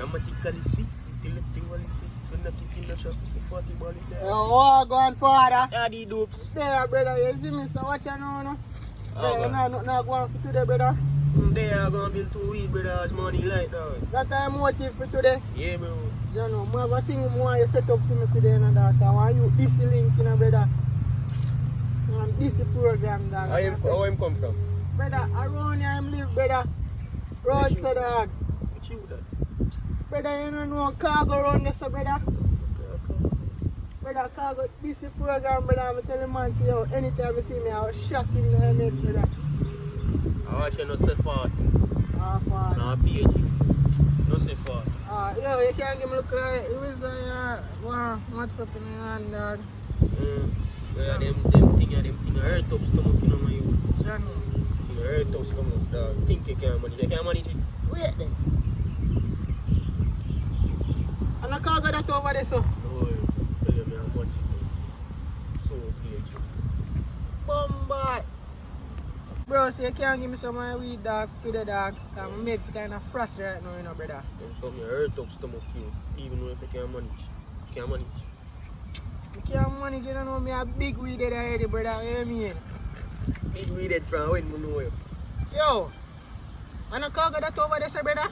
Dramatically sick, intellectually fit, when not keeping the shop, the 40 ball in there. Oh, go on, father. Yeah, the dopes. There, brother, you see me, so watch you now, no? Brother, no, go on for today, brother. They are going to build 2 weeks, brother, as money like that. That time motive for today. Yeah, bro. You know, I have a thing I want you set up for me today, and that. I want you this link, you know, brother. And this program, dog. How him come from? Brother, around here him live, brother. Road, so dog. What you that? Brother, you don't know cargo run this, brother. Brother, cargo, this program, brother, I'm telling man, see yo, anytime you see me, I was shocking the head, brother. I watch you not say fart. Fart. No, PH. No say fart. Yo, you can't give me look like, it was what's up in your hand, dog? Yeah, them thing hurt up stomach, you know, my youth. Johnny. Hurt up stomach, dog. Think you can manage. You can't manage it. Wait then. And I can't go that over there, so. No, tell you me how much it is. So, PH. Bombard. Bro, so you can't give me some of my weed, dog, to the dog. Because my mates kind of frustrated right now, you know, brother. Them some hurt up stomach, you. Even though if you can't manage. You can't manage. You can't manage, you don't know me a big weed head already, brother. What you mean? Big weeded from when we know you. Yo, and I can't go that over there, so, brother.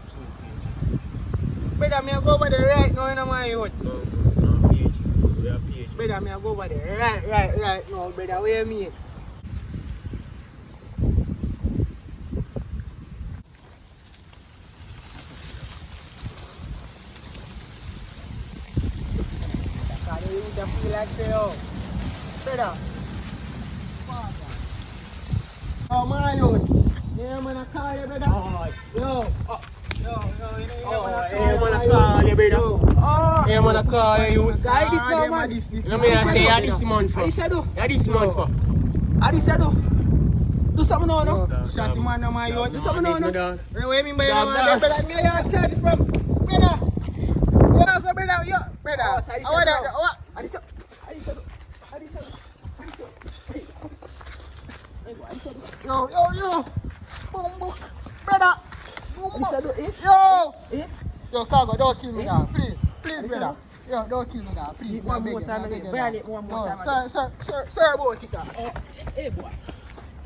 So, PH. Brother, me I go over there right now, you know, my youth. No, PH. We are PH. Brother, me I go over there right now, brother. What you mean? I feel like say, yo, brother. Oh, my youth. Yeah, man, I call you, brother. Yo. Hey, man, I call you, brother. Hey, man, I call you. Guy, this now, man. Let me say, yeah, this month for. What you do? Yeah, this month for. What you do? Do something now, no? Shot him on my youth. Do something now, no? What you mean by that, brother? Me are charge from, brother. Yo, brother, yo, brother. What? Yo, book, brother. Yo, cargo, don't kill me now, please, brother. Yo, don't kill me now, please. One more time, sir, about it, hey, boy.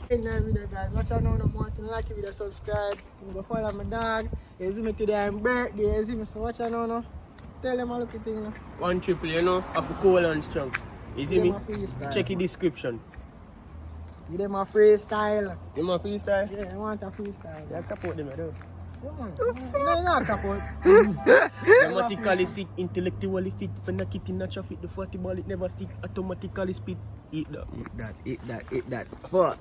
In the video, guys, watch out now, no more to like it, video, subscribe, go follow my dog. You see me today, I'm birthday, you see me, so watch out now, no. Tell them all look at thing, no. 1 triple, you know, of a cool and strong. You see me? Check the description. Give them a freestyle. You want freestyle? Yeah, I want a freestyle. Yeah, support them, I do. Yeah, man. No, not support. Dramatically sick, intellectually fit, for not keeping the traffic, the 40 ball it never stick, automatically speed. Eat that. Fuck.